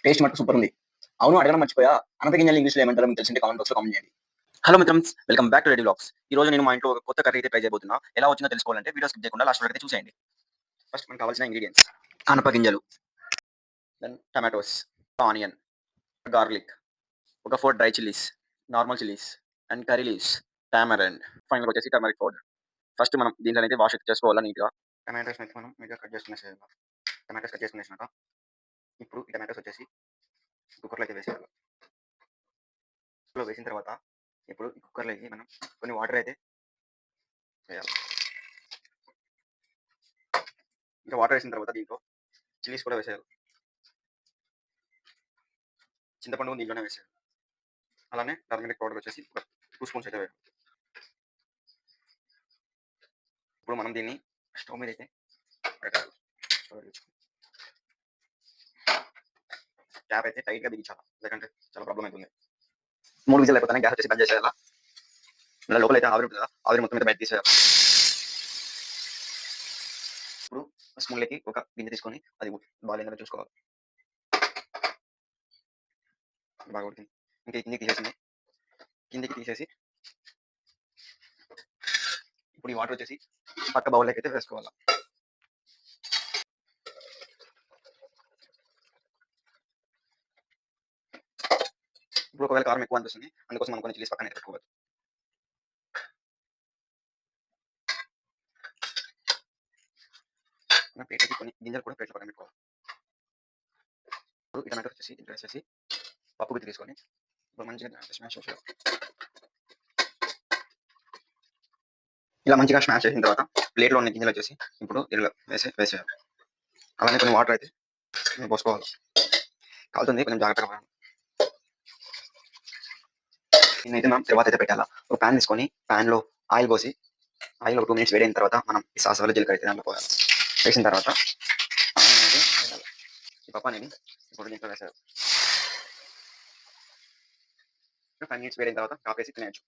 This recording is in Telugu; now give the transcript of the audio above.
టేస్ట్ మటుకు సూపర్ ఉంది. అవును అడగడం మర్చిపోయా. అనప గింజలు ఇంగ్లీష్‌లో ఏమంటారో మీకు తెలిసుంటే కామెంట్ బాక్స్‌లో కామెంట్ చేయండి. హలో మిత్రమ్స్, welcome back to ready vlogs. ఈ రోజు నేను మా ఇంట్లో ఒక కొత్త కర్రీ అయితే ట్రై చేయబోతున్నా. ఎలా వచ్చిందో తెలుసుకోవాలంటే వీడియో స్కిప్ చేయకుండా లాస్ట్ వరకు అయితే చూసేయండి. ఫస్ట్ మనకు కావాల్సిన ఇంగ్రీడియెంట్స్: అనప గింజలు, దెన్ టమాటోస్, ఆనియన్, గార్లిక్, ఒక 4 dry chillies, normal chillies and curry leaves, tamarind, ఫైనల్‌గా వచ్చేసి టర్మరిక్ పౌడర్. ఫస్ట్ మనం దీంట్లో అయితే వాష్ చేసుకోవాలి నీట్‌గా. టమాటోస్‌ని అయితే మనం నీట్‌గా కట్ చేసుకునేసేయాలి. టమాటోస్ కట్ చేసుకునేసినాక ఇప్పుడు ఈ టమాటోస్ వచ్చేసి కుక్కర్‌లో అయితే వేసేయాలి. కుక్కర్‌లో వేసిన తర్వాత ఇప్పుడు ఈ కుక్కర్‌లోకి మనం కొన్ని వాటర్ అయితే వేయాలి. ఇంకా వాటర్ వేసిన తర్వాత దీంట్లో చిల్లీస్ కూడా వేసేయాలి. చింతపండు దీంట్లోనే వేసేయాలి. అలానే టర్మరిక్ పౌడర్ వచ్చేసి ఒక 2 స్పూన్స్ అయితే వేయాలి. ఇప్పుడు మనం దీన్ని స్టవ్ మీద అయితే పెట్టాలి. ట్యాప్ అయితే టైట్‌గా బిగించాలి. లేకంటే చాలా ప్రాబ్లమ్ అవుతుంది. 3 విజిల్ అయిపోతానే గ్యాస్ వచ్చేసి బంద్ చేసేయాలా. మళ్ళీ లోపల అయితే ఆవిరి ఉంటుంది కదా, ఆవిరి మొత్తం అయితే బయట తీసేయాలి. ఇప్పుడు స్పూన్‌లోకి ఒక గిన్నె తీసుకొని అది బాయిల్ అయిందో చూసుకోవాలి. బాగా ఉడికింది. ఇంకా కిందకి తీసేసింది. కిందకి తీసేసి ఇప్పుడు ఈ వాటర్ వచ్చేసి పక్క బౌల్లోకి అయితే వేసుకోవాలి. ఇప్పుడు ఒకవేళ కారం ఎక్కువ అనిపిస్తుంది, అందుకోసం మనం కొన్ని చిల్లీస్ పక్కన అయితే పెట్టుకోవాలి. ప్లేట్‌లోకి కొన్ని గింజలు కూడా ప్లేట్‌లో పక్కన పెట్టుకోవాలి. ఇప్పుడు ఈ టమాటోస్ వచ్చేసి ఇందులో వేసేసి పప్పు గుత్తి తీసుకొని ఇప్పుడు మంచిగా స్మాష్ చేసేయాలి. ఇలా మంచిగా స్మాష్ చేసిన తర్వాత ప్లేట్‌లో ఉన్న గింజలు వచ్చేసి ఇప్పుడు ఇందులో వేసేయాలి. అలానే కొన్ని వాటర్ అయితే పోసుకోవాలి. కాలుతుంది, కొంచెం జాగ్రత్తగా పడాలి. దీన్నైతే మనం తర్వాత అయితే పెట్టాలా. ఒక ప్యాన్ తీసుకొని ప్యాన్‌లో ఆయిల్ పోసి ఆయిల్ ఒక 2 మినిట్స్ వేడైన తర్వాత మనం ఈ సాసులు, జీలకర్ర అయితే దాంట్లో పోయాలి. వేసిన తర్వాత అనేది వేయాలి. ఈ పప్పు అనేది ఇప్పుడు దీంట్లో వేసేయాలి. 5 మినిట్స్ వేడిన తర్వాత ఆపేసి తినేయొచ్చు.